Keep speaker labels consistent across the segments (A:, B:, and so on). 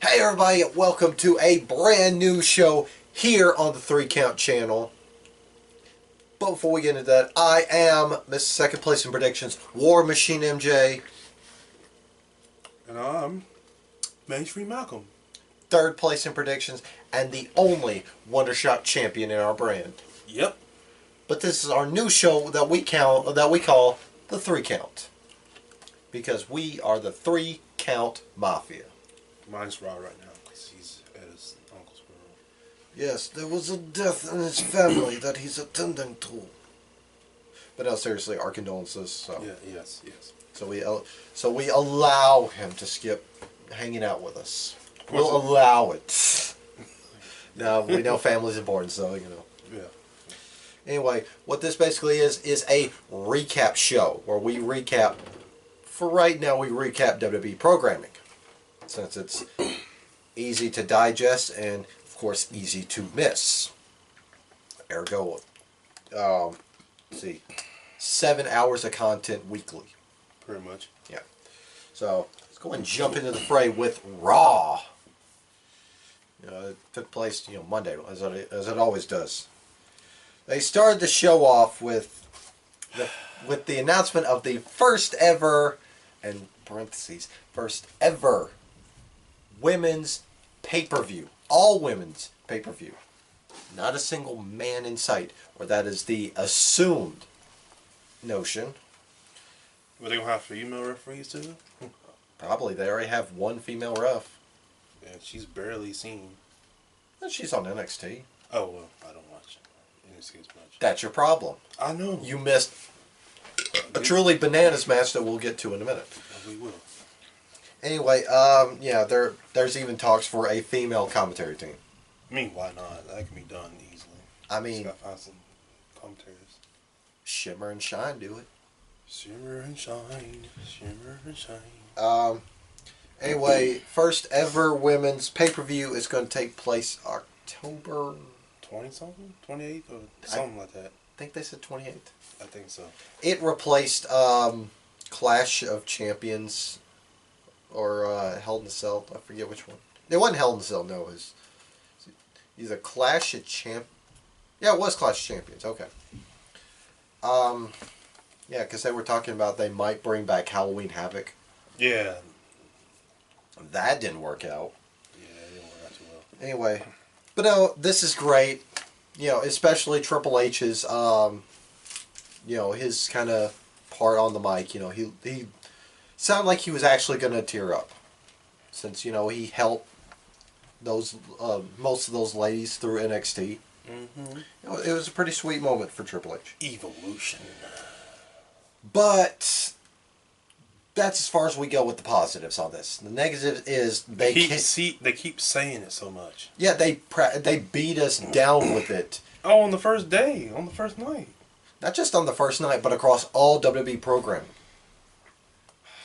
A: Hey everybody, welcome to a brand new show here on the 3 Count channel. But before we get into that, I am Mr. Second Place in Predictions, War Machine MJ.
B: And I'm Mainstream Malcolm.
A: Third place in predictions, and the only Wondershot champion in our brand.
B: Yep.
A: But this is our new show that we call the 3 Count. Because we are the 3 Count Mafia.
B: Mine's raw right now because he's at his uncle's funeral.
A: Yes, there was a death in his family that he's attending to. But no, seriously, our condolences. So.
B: Yeah, yes.
A: So we allow him to skip hanging out with us. We'll allow it. Now, we know family's important, so, you know.
B: Yeah.
A: Anyway, what this basically is a recap show where we recap, for right now, we recap WWE programming. Since it's easy to digest and, of course, easy to miss. Ergo, let's see, 7 hours of content weekly.
B: Pretty much.
A: Yeah. So, let's go and jump into the fray with Raw. It took place, Monday, as it always does. They started the show off with the announcement of the first ever, in parentheses, first ever women's pay-per-view. All women's pay-per-view. Not a single man in sight, or that is the assumed notion.
B: Were they going to have female referees too?
A: Probably. They already have one female ref.
B: Yeah, she's barely seen.
A: And she's on NXT.
B: Oh, well, I don't watch NXT as much.
A: That's your problem.
B: I know.
A: You missed a truly bananas match that we'll get to in a minute.
B: We will.
A: Anyway, there's even talks for a female commentary team.
B: I mean, why not? That can be done easily.
A: I mean,
B: just gotta find some commentators.
A: Shimmer and Shine do it.
B: Shimmer and shine, shimmer and shine.
A: Anyway, first ever women's pay-per-view is going to take place October
B: 20-something? 28th or something like that.
A: I think they said 28th.
B: I think so.
A: It replaced Clash of Champions or Hell in a Cell. I forget which one. It wasn't Hell in a Cell, no. It was either Clash of Champions. Yeah, it was Clash of Champions. Okay. Yeah, because they were talking about they might bring back Halloween Havoc.
B: Yeah.
A: That didn't work out.
B: Yeah, it didn't work out too well.
A: Anyway, but no, this is great. Especially Triple H's, his kind of part on the mic. He sounded like he was actually going to tear up, since he helped those most of those ladies through NXT.
B: Mm-hmm.
A: It was a pretty sweet moment for Triple H.
B: Evolution.
A: But that's as far as we go with the positives on this. The negative is
B: they keep saying it so much.
A: Yeah, they beat us down with it.
B: Oh, on the first day, on the first night.
A: Not just on the first night, but across all WWE programming.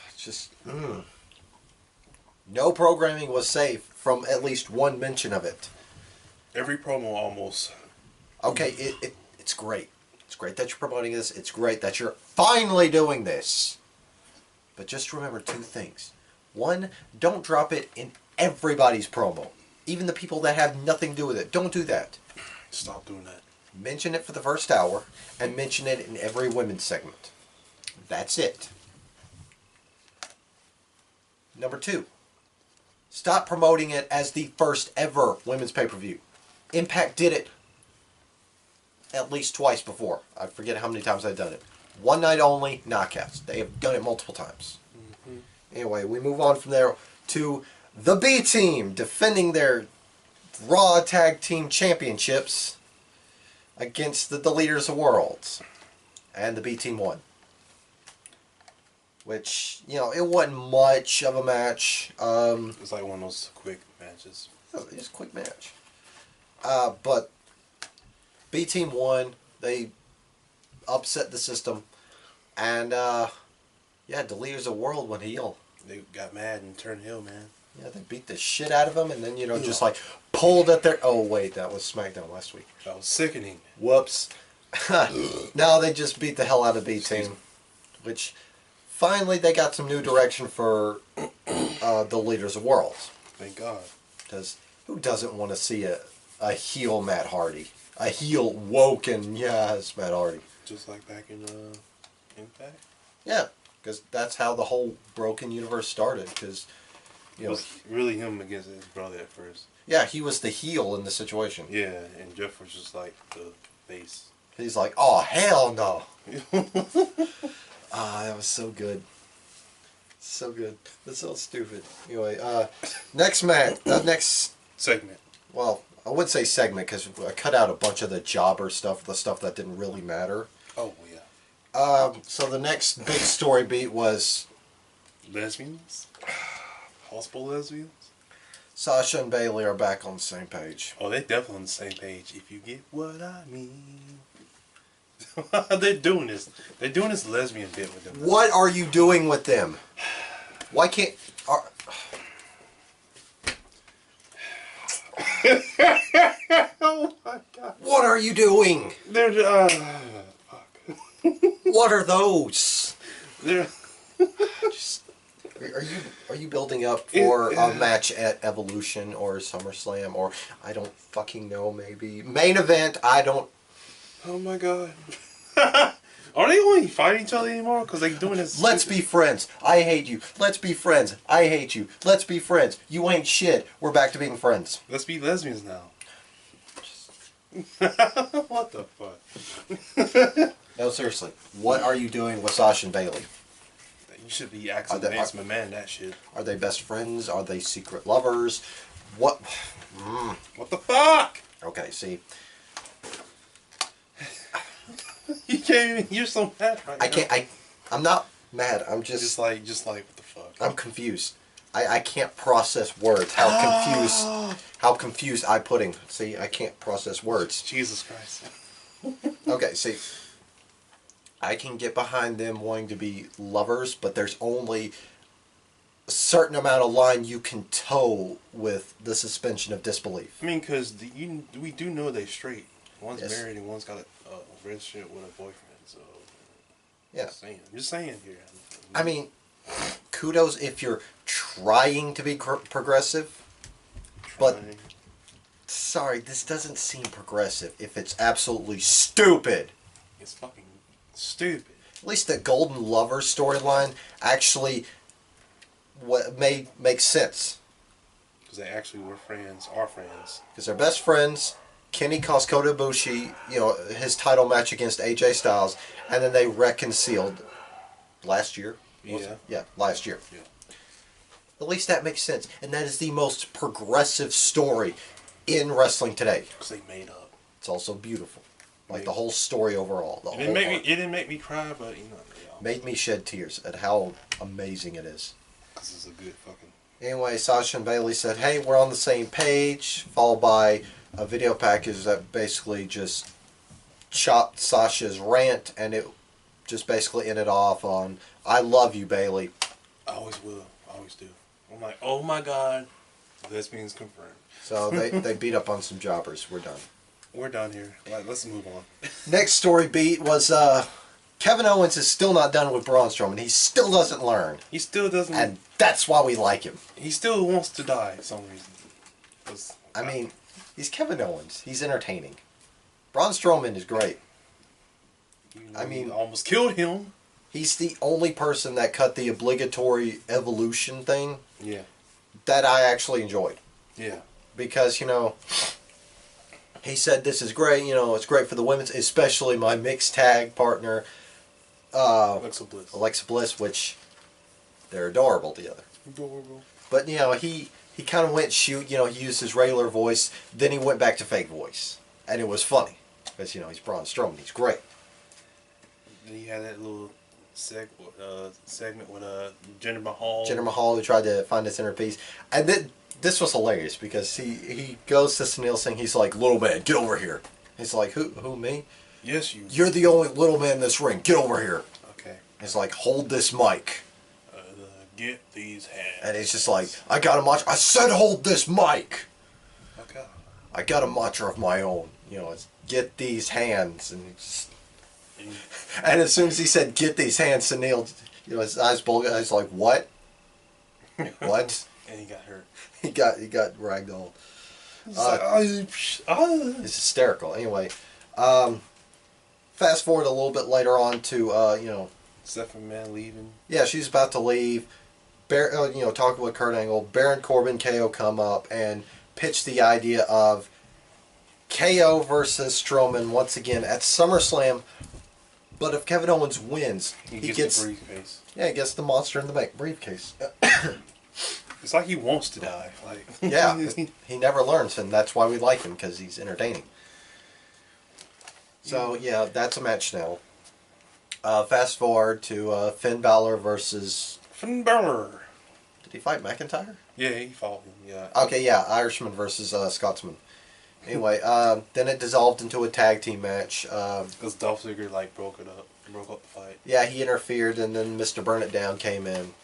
A: It's just no programming was safe from at least one mention of it.
B: Every promo almost.
A: Okay, it's great. It's great that you're promoting this. It's great that you're finally doing this. But just remember two things. One, don't drop it in everybody's promo. Even the people that have nothing to do with it. Don't do that.
B: Stop doing that.
A: Mention it for the first hour, and mention it in every women's segment. That's it. Number two, stop promoting it as the first ever women's pay-per-view. Impact did it at least twice before. I forget how many times they've done it. One night only, knockouts. They have done it multiple times. Mm-hmm. Anyway, we move on from there to the B Team defending their Raw Tag Team Championships against the Leaders of Worlds. And the B Team won. Which, it wasn't much of a match.
B: It was like one of those quick matches.
A: It was a quick match. But B Team won. They upset the system. And, the Leaders of the World went heel.
B: They got mad and turned heel, man.
A: Yeah, they beat the shit out of them and then, just like pulled at their... Oh, wait, that was Smackdown last week.
B: That was sickening.
A: Whoops. No, they just beat the hell out of B Team. Which, finally, they got some new direction for the Leaders of Worlds.
B: Thank God.
A: Because who doesn't want to see a heel Matt Hardy? A heel woken, yes, Matt Hardy.
B: Just like back in Impact?
A: Yeah, because that's how the whole broken universe started. Because,
B: It was really him against his brother at first.
A: yeah, he was the heel in the situation.
B: Yeah, and Jeff was just like the face.
A: He's like, oh, hell no. Ah, that was so good. So good. That's so stupid. Anyway, next next
B: Segment.
A: well, I would say segment because I cut out a bunch of the jobber stuff, the stuff that didn't really matter.
B: Oh, yeah.
A: So the next big story beat was
B: Lesbians? Possible lesbians?
A: Sasha and Bailey are back on the same page.
B: Oh, they're definitely on the same page, if you get what I mean. They're doing this. They're doing this lesbian bit with them.
A: What are you doing with them? Why can't...
B: Oh my God.
A: What are you doing?
B: They're, fuck.
A: What are those?
B: They're...
A: Just, are you building up for a match at Evolution or SummerSlam or I don't fucking know, maybe main event? I don't.
B: Oh my God. Are they only fighting each other anymore? Because they're doing this.
A: Let's be friends. I hate you. Let's be friends. I hate you. Let's be friends. You ain't shit. We're back to being friends.
B: Let's be lesbians now. What the fuck?
A: No, seriously. What are you doing with Sasha and Bailey?
B: You should be asking Vince McMahon that shit.
A: Are they best friends? Are they secret lovers? What?
B: What the fuck?
A: Okay, see.
B: You can't even. You're so mad right now.
A: I can't. I'm not mad. I'm
B: Just like what the fuck?
A: I'm confused. I can't process words. How confused I'm putting. See, I can't process words.
B: Jesus Christ.
A: Okay, see. I can get behind them wanting to be lovers, but there's only a certain amount of line you can toe with the suspension of disbelief.
B: I mean, because we do know they're straight. One's
A: Yes.
B: married and one's got a relationship with a boyfriend. So,
A: Yeah.
B: I'm just saying here.
A: I mean, kudos if you're trying to be progressive, but
B: Trying.
A: sorry, this doesn't seem progressive if it's absolutely stupid.
B: It's fucking stupid.
A: At least the Golden Lover storyline actually makes sense.
B: Because they actually were friends, are friends.
A: Because they're best friends. Kenny cost Kota Ibushi, his title match against AJ Styles, and then they reconciled last year.
B: Yeah.
A: Yeah, last year.
B: Yeah.
A: At least that makes sense. And that is the most progressive story in wrestling today.
B: Because they made up.
A: It's also beautiful. Like the whole story overall.
B: It didn't make me cry, but
A: made me shed tears at how amazing it is.
B: Because it's a good fucking...
A: Anyway, Sasha and Bailey said, hey, we're on the same page, followed by a video package that basically just chopped Sasha's rant, and it just basically ended off on, I love you, Bailey.
B: I always will. I always do. I'm like, oh my God. Lesbians confirmed.
A: So they beat up on some jobbers. We're done.
B: We're done here. Let's move on.
A: Next story beat was Kevin Owens is still not done with Braun Strowman. He still doesn't learn.
B: He still doesn't...
A: And that's why we like him.
B: He still wants to die for some reason.
A: I mean, he's Kevin Owens. He's entertaining. Braun Strowman is great. I mean,
B: you almost killed him.
A: He's the only person that cut the obligatory evolution thing.
B: Yeah.
A: That I actually enjoyed.
B: Yeah.
A: Because, he said this is great, it's great for the women's, especially my mixed tag partner, Alexa Bliss, which they're adorable together.
B: Adorable.
A: But, he kind of went he used his regular voice, then he went back to fake voice. And it was funny. Because, he's Braun Strowman, he's great.
B: Then he had that little segment with Jinder Mahal.
A: Jinder Mahal, who tried to find his inner peace. And this was hilarious because he goes to Sunil Singh. He's like, little man, get over here. He's like, who, me?
B: Yes, you.
A: You're the only little man in this ring. Get over here.
B: Okay.
A: He's like, hold this mic.
B: Get these hands.
A: And he's just like, I got a mantra. I said hold this mic.
B: Okay.
A: I got a mantra of my own. It's get these hands. And and as soon as he said get these hands, Sunil, his eyes bulged. He's like, what? What?
B: And he got hurt.
A: He got ragdolled.
B: It's like,
A: It's hysterical. Anyway, fast forward a little bit later on to
B: Stephanie Man leaving.
A: yeah, she's about to leave. Talking with Kurt Angle, Baron Corbin, KO come up and pitch the idea of KO versus Strowman once again at SummerSlam. But if Kevin Owens wins,
B: He gets the briefcase.
A: Yeah, he gets the monster in the briefcase.
B: It's like he wants to die. Like
A: Yeah, he never learns, and that's why we like him, because he's entertaining. So, yeah, that's a match now. Fast forward to Finn Balor versus...
B: Finn Balor.
A: Did he fight McIntyre?
B: Yeah, he fought him. Yeah.
A: Okay, yeah, Irishman versus Scotsman. Anyway, then it dissolved into a tag team match.
B: Because Dolph Ziggler broke up the fight.
A: Yeah, he interfered, and then Mr. Burn It Down came in.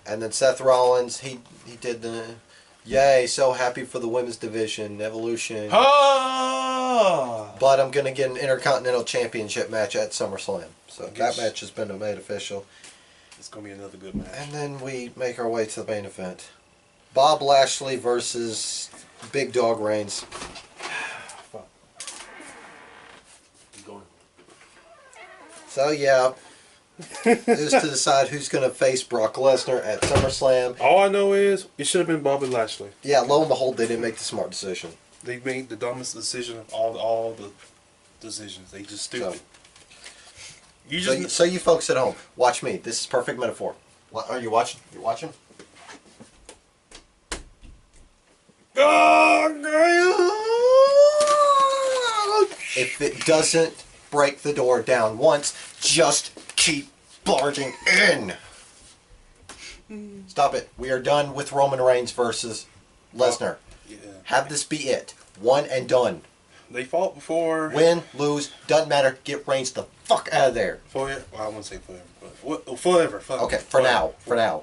A: And then Seth Rollins, he did the... Yay, so happy for the women's division, Evolution.
B: Ah!
A: But I'm going to get an Intercontinental Championship match at SummerSlam. So that match has been made official.
B: It's going to be another good match.
A: And then we make our way to the main event. Bob Lashley versus Big Dog Reigns.
B: Fuck. Keep going.
A: So, yeah. It was to decide who's going to face Brock Lesnar at SummerSlam.
B: All I know is it should have been Bobby Lashley.
A: Yeah, lo and behold, they didn't make the smart decision.
B: They made the dumbest decision of all the decisions. They just stupid.
A: So you folks at home, watch me. This is perfect metaphor. What, are you watching? You watching? If it doesn't break the door down once, just keep barging in. Stop it. We are done with Roman Reigns versus Lesnar.
B: Yeah.
A: Have this be it. One and done.
B: They fought before.
A: Win, lose, doesn't matter. Get Reigns the fuck out of there.
B: Forever. Well, I wouldn't say forever, but forever. Fuck.
A: Okay, for now.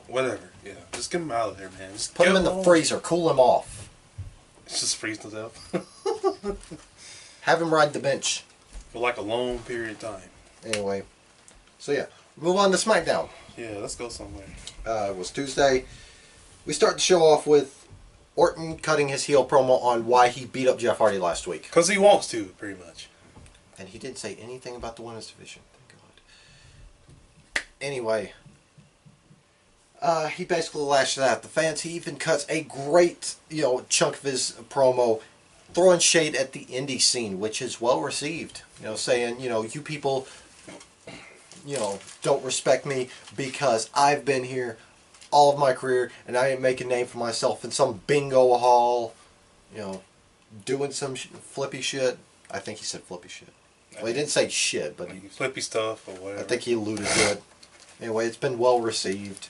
B: Whatever. Yeah. Just get him out of there, man. Just
A: Put him in the freezer. Cool him off.
B: It's just freezing to death.
A: Have him ride the bench.
B: For like a long period of time.
A: Anyway. So yeah. Move on to Smackdown.
B: Yeah, let's go somewhere.
A: It was Tuesday. We start the show off with Orton cutting his heel promo on why he beat up Jeff Hardy last week.
B: Because he wants to, pretty much.
A: And he didn't say anything about the women's division. Thank God. Anyway. He basically lashed out at the fans. He even cuts a great, chunk of his promo throwing shade at the indie scene, which is well received. Saying, you people, don't respect me because I've been here all of my career and I didn't make a name for myself in some bingo hall, doing some flippy shit. I think he said flippy shit. Well, he didn't say shit, but
B: flippy stuff or whatever.
A: I think he alluded to it. Anyway, it's been well received.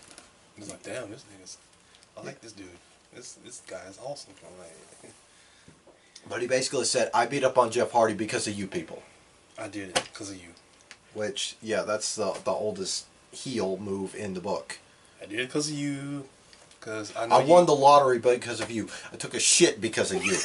B: I was like, damn, this nigga's... I like this dude. This guy is awesome. I'm like...
A: But he basically said, I beat up on Jeff Hardy because of you people.
B: I did it because of you.
A: Which, yeah, that's the oldest heel move in the book.
B: I did it because of you. Because I
A: won the lottery because of you. I took a shit because of you.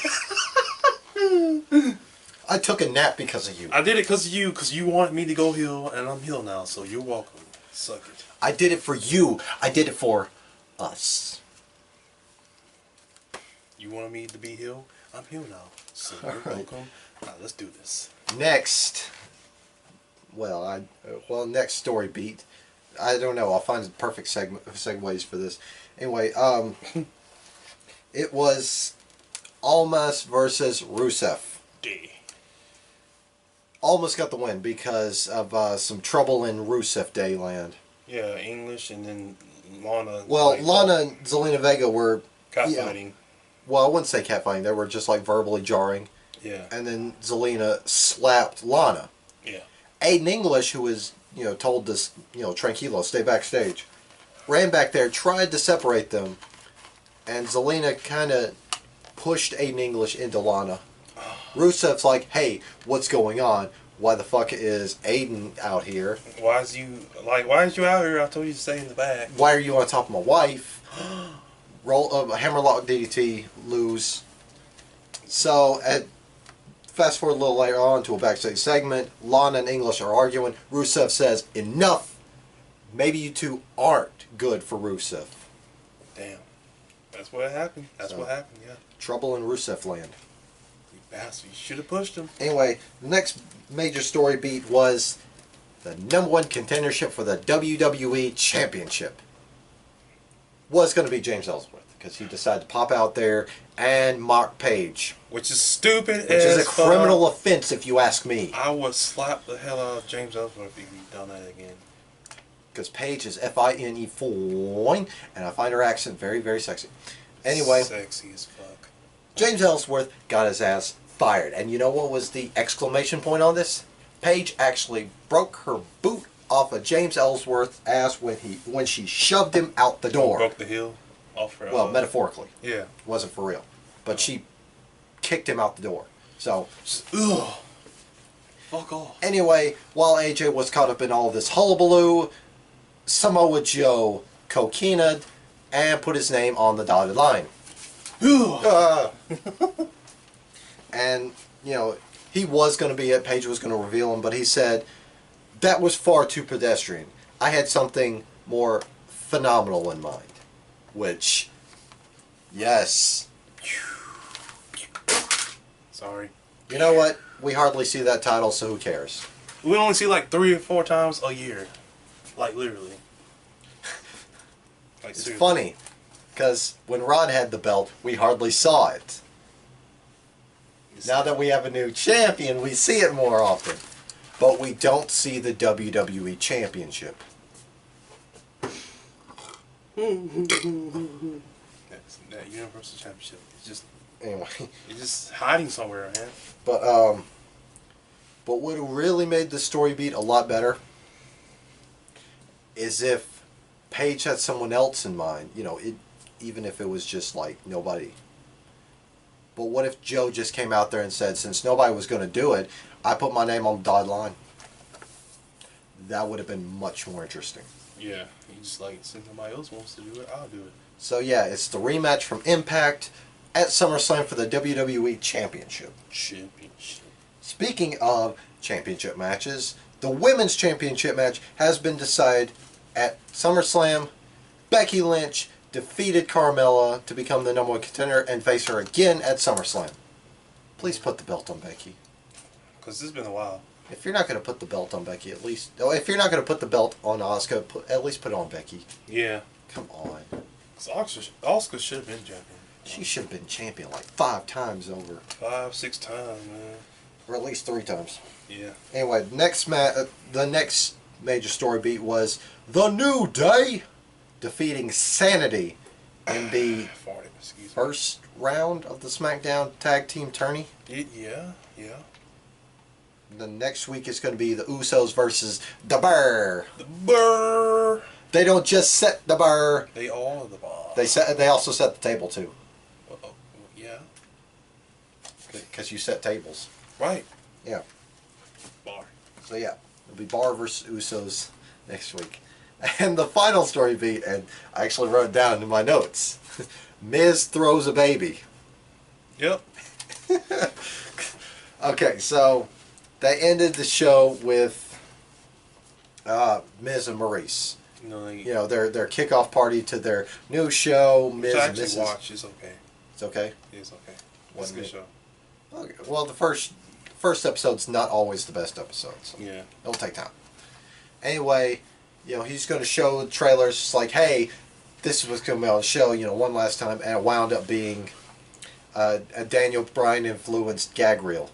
A: I took a nap because of you.
B: I did it because of you, because you wanted me to go heel, and I'm heel now, so you're welcome. Suck it.
A: I did it for you. I did it for us.
B: You wanted me to be heel? I'm heel now. So you're welcome. Now let's do this.
A: Next. Next story beat. I don't know. I'll find the perfect segues for this. Anyway, it was Almas versus Rusev. Almost got the win because of some trouble in Rusev Dayland.
B: Yeah, English and then Lana.
A: Well, Lana and Zelina Vega were
B: catfighting.
A: Well, I wouldn't say catfighting. They were just like verbally jarring.
B: Yeah.
A: And then Zelina slapped Lana.
B: Yeah.
A: Aiden English, who was told to tranquilo, stay backstage, ran back there, tried to separate them, and Zelina kind of pushed Aiden English into Lana. Rusev's like, hey, what's going on? Why the fuck is Aiden out here?
B: Why is you out here? I told you to stay in the back.
A: Why are you on top of my wife? Hammerlock DDT, lose. So, fast forward a little later on to a backstage segment. Lana and English are arguing. Rusev says, enough. Maybe you two aren't good for Rusev.
B: Damn. That's what happened. That's
A: So,
B: what happened, yeah.
A: Trouble in Rusev Land.
B: You bastard. You should have pushed him.
A: Anyway, the next major story beat was the #1 contendership for the WWE Championship was going to be James Ellsworth because he decided to pop out there and mock Paige.
B: Which is stupid
A: Which is a
B: fuck.
A: criminal offense if you ask me.
B: I would slap the hell out of James Ellsworth if he done that again.
A: Because Paige is Fine fine, and I find her accent very, very sexy. Anyway,
B: Sexy as fuck.
A: James Ellsworth got his ass fired. And you know what was the exclamation point on this? Paige actually broke her boot off of James Ellsworth's ass when she shoved him out the door.
B: Broke the heel off her.
A: Well, metaphorically.
B: Yeah.
A: Wasn't for real. But she kicked him out the door. So,
B: Just, ugh. Fuck off.
A: anyway, while AJ was caught up in all this hullabaloo, Samoa Joe coquinaed and put his name on the dotted line. And, you know, he was going to be it. Paige was going to reveal him, but he said, that was far too pedestrian. I had something more phenomenal in mind. Which, yes.
B: Sorry.
A: You know what? We hardly see that title, so who cares?
B: We only see like 3 or 4 times a year. Like, literally. Like,
A: It's
B: seriously.
A: funny, because when Rod had the belt, we hardly saw it. Now that we have a new champion, we see it more often. But we don't see the WWE Championship.
B: That Universal Championship. It's just,
A: Anyway,
B: it's just hiding somewhere, man.
A: but what really made the story beat a lot better is if Paige had someone else in mind. You know, even if it was just like nobody. But what if Joe just came out there and said, since nobody was going to do it, I put my name on the dotted line? That would have been much more interesting.
B: Yeah. He just like, since somebody else wants to do it, I'll do it.
A: So yeah, it's the rematch from Impact at SummerSlam for the WWE Championship.
B: Championship.
A: Speaking of championship matches, the Women's Championship match has been decided at SummerSlam. Becky Lynch defeated Carmella to become the #1 contender and face her again at SummerSlam. Please put the belt on Becky.
B: Because this has been a while.
A: If you're not going to put the belt on Becky, at least... Oh, if you're not going to put the belt on Asuka, at least put it on Becky.
B: Yeah.
A: Come on.
B: Because Asuka should have been champion.
A: She should have been champion like 5 times over.
B: 5, 6 times, man.
A: Or at least 3 times.
B: Yeah.
A: Anyway, the next major story beat was The New Day defeating Sanity in the
B: Excuse me.
A: first round of the Smackdown Tag Team Tourney.
B: Yeah.
A: The next week is going to be the Usos versus The Bar.
B: The Burr.
A: They don't just set the bar.
B: They are the bar.
A: They also set the table too.
B: Yeah.
A: Because you set tables.
B: Right.
A: Yeah.
B: Bar.
A: So yeah, it'll be Bar versus Usos next week. And the final story beat, and I actually wrote it down in my notes. Miz throws a baby.
B: Yep.
A: Okay, so they ended the show with Miz and Maurice. You know, their kickoff party to their new show, Miz and
B: actually
A: Mrs.
B: watch. It's okay.
A: It's okay?
B: It's okay. It's
A: Wasn't
B: a good
A: it?
B: show.
A: Okay. Well, the first episode's not always the best episode. So
B: Yeah.
A: it'll take time. Anyway, you know, he's going to show the trailers. It's like, hey, this was going to be on the show, you know, one last time. And it wound up being a Daniel Bryan-influenced gag reel.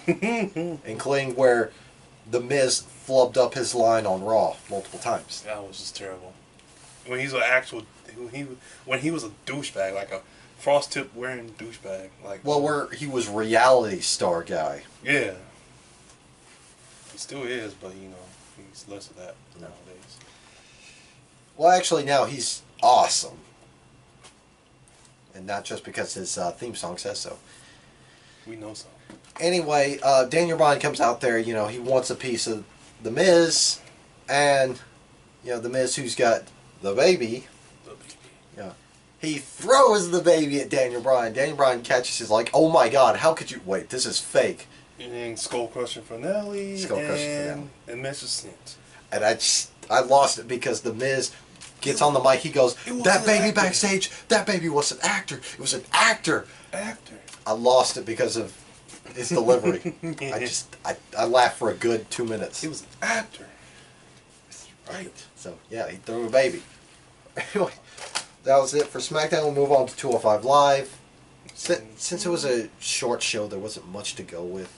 A: Including where The Miz flubbed up his line on Raw multiple times.
B: That was just terrible. When he's an actual, when he was a douchebag, like a frost tip wearing douchebag, like.
A: Well, where he was reality star guy.
B: Yeah. He still is, but you know, he's less of that nowadays.
A: Well, actually, now he's awesome. And not just because his theme song says so.
B: We know so.
A: Anyway, Daniel Bryan comes out there, you know, he wants a piece of The Miz, and, you know, The Miz, who's got the baby, yeah, he throws the baby at Daniel Bryan. Daniel Bryan catches, he's like, oh my god, how could you, wait, this is fake.
B: And Skull Crushing finale, and Mrs. Sint.
A: And I lost it because The Miz gets on the mic, he goes,
B: It was
A: that
B: an
A: baby
B: actor.
A: backstage, that baby was an actor. It was an actor.
B: Actor.
A: I lost it because of his delivery. I laughed for a good 2 minutes.
B: He was an actor. That's right.
A: So, yeah, he threw a baby. Anyway, that was it for SmackDown. We'll move on to 205 Live. Since it was a short show, there wasn't much to go with.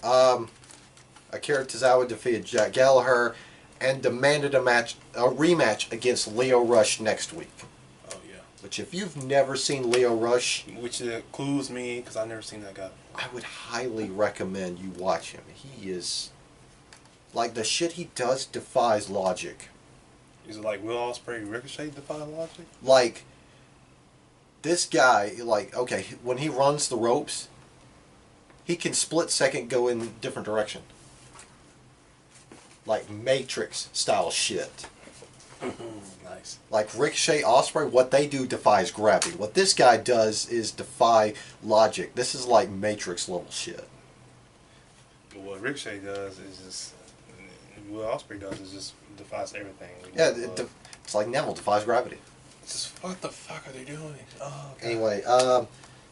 A: Akira Tozawa defeated Jack Gallagher and demanded a rematch against Leo Rush next week.
B: Oh, yeah.
A: Which, if you've never seen Leo Rush,
B: Which clues me, because I've never seen that guy.
A: I would highly recommend you watch him. He is... Like, the shit he does defies logic.
B: Is it like Will Ospreay Ricochet defy logic?
A: Like, this guy, like, okay, when he runs the ropes, he can split second go in different direction. Like Matrix style shit.
B: Nice.
A: Like Ricochet, Ospreay, what they do defies gravity. What this guy does is defy logic. This is like Matrix level shit.
B: But what Ricochet does is just, what Ospreay does is just defies everything.
A: Yeah, it's like Neville defies gravity.
B: It's just, what the fuck are they doing? Oh, God.
A: Anyway,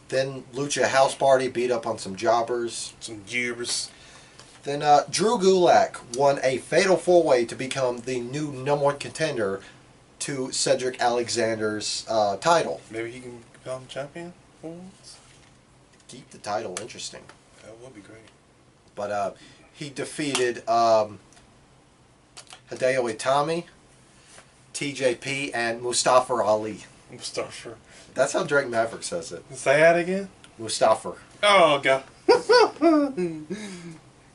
A: then Lucha House Party beat up on some jobbers.
B: Some gibbers.
A: Then Drew Gulak won a fatal 4-way to become the new #1 contender to Cedric Alexander's title.
B: Maybe he can become champion for once?
A: Keep the title interesting.
B: That would be great.
A: But he defeated Hideo Itami, TJP, and Mustafa Ali.
B: Mustafa.
A: That's how Drake Maverick says it.
B: Say that again?
A: Mustafa.
B: Oh, God.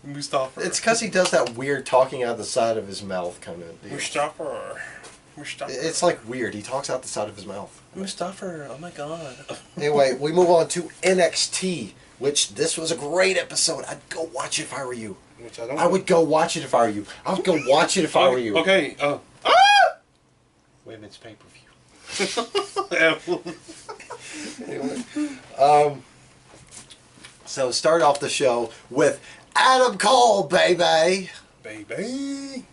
B: Mustafa.
A: It's because he does that weird talking out the side of his mouth kind of deal.
B: Mustafa.
A: It's like weird. He talks out the side of his mouth.
B: Mustafa. Oh, my God.
A: Anyway, we move on to NXT, which this was a great episode. I'd go watch it if I were you.
B: Which I don't.
A: I would go watch it if I were you. I would go watch it if I were you.
B: Okay.
A: Women's pay-per-view.
B: Anyway.
A: So start off the show with Adam Cole, baby,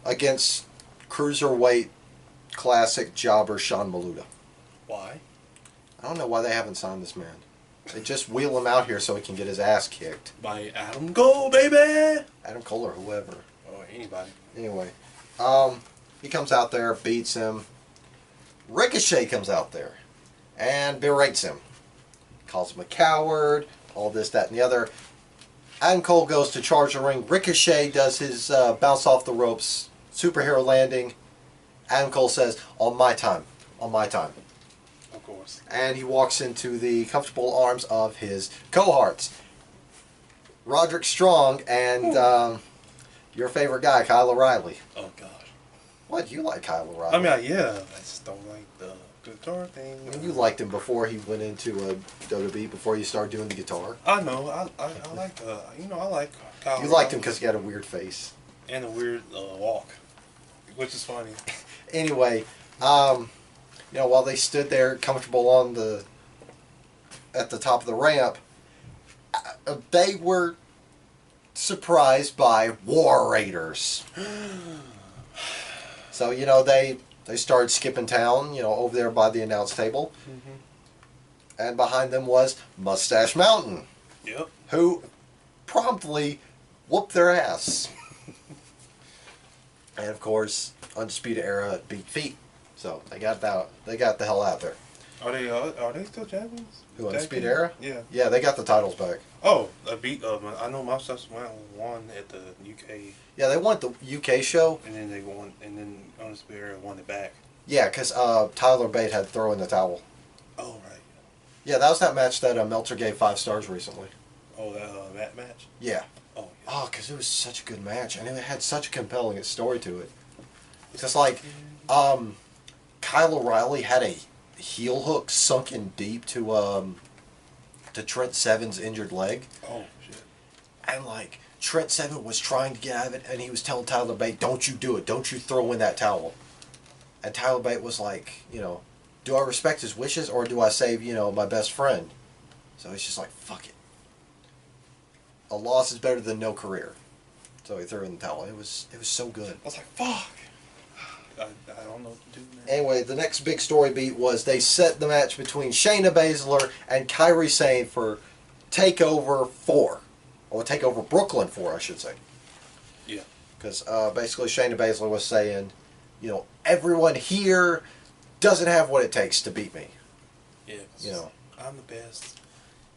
A: against Cruiserweight Classic jobber Sean Maluda.
B: Why?
A: I don't know why they haven't signed this man. They just wheel him out here so he can get his ass kicked.
B: By Adam Cole, baby!
A: Adam Cole or whoever.
B: Or anybody.
A: Anyway, he comes out there, beats him. Ricochet comes out there and berates him. Calls him a coward, all this, that, and the other. Adam Cole goes to charge the ring. Ricochet does his bounce off the ropes, superhero landing. Adam Cole says, on my time, on my time.
B: Of course.
A: And he walks into the comfortable arms of his cohorts. Roderick Strong and your favorite guy, Kyle O'Reilly.
B: Oh, God.
A: What? You like Kyle O'Reilly?
B: I mean, yeah. I just don't like the guitar thing.
A: I mean, you liked him before he went into WWE, before you started doing the guitar.
B: I know. I like, I like Kyle.
A: You liked him because he had a weird face.
B: And a weird walk. Which is funny.
A: Anyway, while they stood there comfortable at the top of the ramp, they were surprised by War Raiders. So, they started skipping town, over there by the announce table. Mm-hmm. And behind them was Mustache Mountain.
B: Yep.
A: Who promptly whooped their ass. And, of course, Undisputed Era beat Feet. So, they got the hell out there.
B: Are they still champions?
A: Who, Undisputed Era?
B: Yeah.
A: Yeah, they got the titles back.
B: Oh, I know Mustache won at the UK.
A: Yeah, they won at the UK show.
B: And then they won, and then Undisputed Era won it back.
A: Yeah, because Tyler Bate had to throw in the towel.
B: Oh, right.
A: Yeah, that was that match that Meltzer gave 5 stars recently.
B: Oh, that match?
A: Yeah.
B: Oh, yeah.
A: Oh, because it was such a good match, and it had such a compelling story to it. It's just like, Kyle O'Reilly had a heel hook sunken deep to Trent Seven's injured leg.
B: Oh, shit.
A: And, like, Trent Seven was trying to get out of it, and he was telling Tyler Bate, don't you do it, don't you throw in that towel. And Tyler Bate was like, do I respect his wishes, or do I save, my best friend? So he's just like, fuck it. A loss is better than no career. So he threw in the towel. It was so good.
B: I was like, fuck. I don't know what to do now.
A: Anyway, the next big story beat was they set the match between Shayna Baszler and Kairi Sane for TakeOver 4. Or TakeOver Brooklyn 4, I should say.
B: Yeah.
A: Because basically Shayna Baszler was saying, you know, everyone here doesn't have what it takes to beat me.
B: Yeah.
A: You know.
B: I'm the best.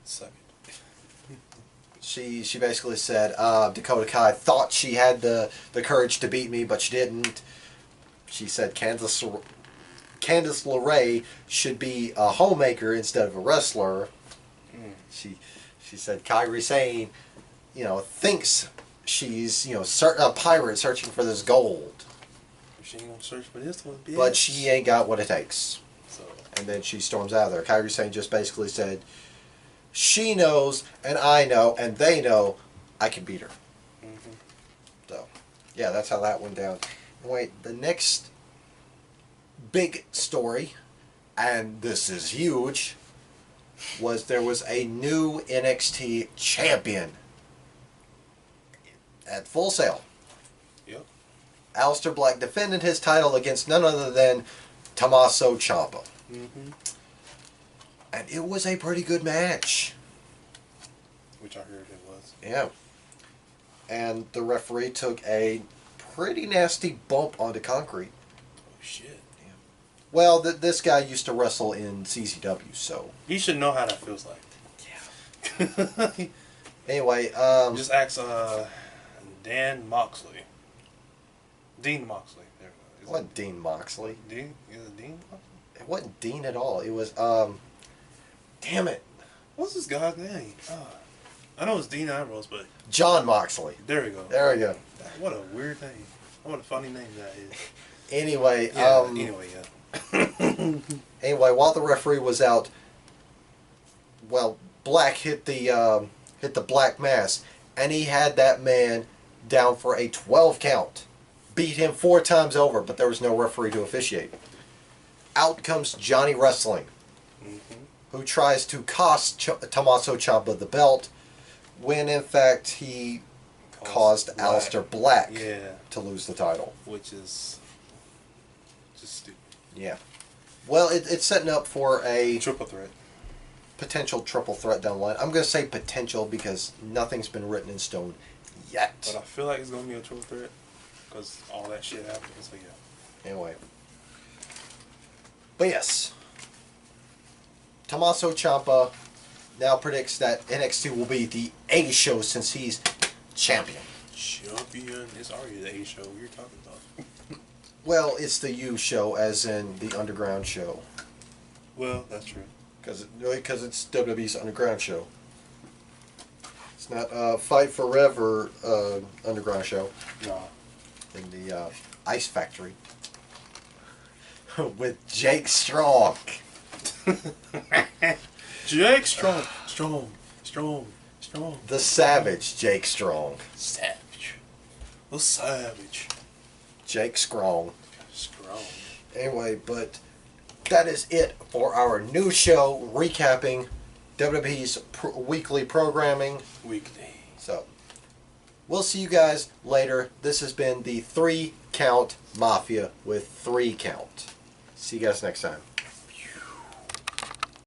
B: Suck it.
A: She basically said Dakota Kai thought she had the courage to beat me, but she didn't. She said Candice LeRae should be a homemaker instead of a wrestler. She said Kairi Sane, you know, thinks she's, you know, a pirate searching for this gold.
B: She ain't gonna search for this one, bitch.
A: But she ain't got what it takes.
B: So.
A: And then she storms out of there. Kairi Sane just basically said, she knows, and I know, and they know I can beat her.
B: Mm-hmm.
A: So, yeah, that's how that went down. Wait, the next big story, and this is huge, was there was a new NXT champion at Full Sail.
B: Yep.
A: Aleister Black defended his title against none other than Tommaso Ciampa.
B: Mm-hmm.
A: And it was a pretty good match.
B: Which I heard it was.
A: Yeah. And the referee took a pretty nasty bump onto concrete.
B: Oh, shit.
A: Yeah. Well, this guy used to wrestle in CZW, so...
B: He should know how that feels like.
A: Yeah. Anyway,
B: just ask Dan Moxley. Dean Moxley. There we go.
A: It wasn't Dean Moxley.
B: Dean? Is it Dean Moxley?
A: It wasn't Dean at all. It was, damn it.
B: What's this guy's name? I know it's Dean Ambrose, but...
A: John Moxley.
B: There we go.
A: There we go.
B: What a weird name. What a funny name that is.
A: Anyway,
B: Yeah,
A: anyway, while the referee was out, well, Black hit the Black Mass, and he had that man down for a 12 count. Beat him 4 times over, but there was no referee to officiate. Out comes Johnny Wrestling, who tries to cost Tommaso Ciampa the belt, when in fact he caused Aleister Black to lose the title.
B: Which is just stupid.
A: Yeah. Well, it's setting up for a
B: Triple threat.
A: Potential triple threat down the line. I'm going to say potential because nothing's been written in stone yet.
B: But I feel like it's going to be a triple threat because all that shit happened. So yeah.
A: Anyway. But yes. Tommaso Ciampa now predicts that NXT will be the A show since he's champion.
B: Champion is already the A show you're talking about.
A: Well, it's the U show, as in the Underground show.
B: Well, that's true.
A: Because it's WWE's Underground show. It's not Fight Forever Underground show.
B: Nah.
A: In the Ice Factory. With Jake Strong.
B: Jake Strong. Strong.
A: The Savage Jake Strong.
B: Savage. The Savage.
A: Jake Strong.
B: Strong.
A: Anyway, but that is it for our new show recapping WWE's weekly programming. So, we'll see you guys later. This has been the 3 Count Mafia with 3 Count. See you guys next time.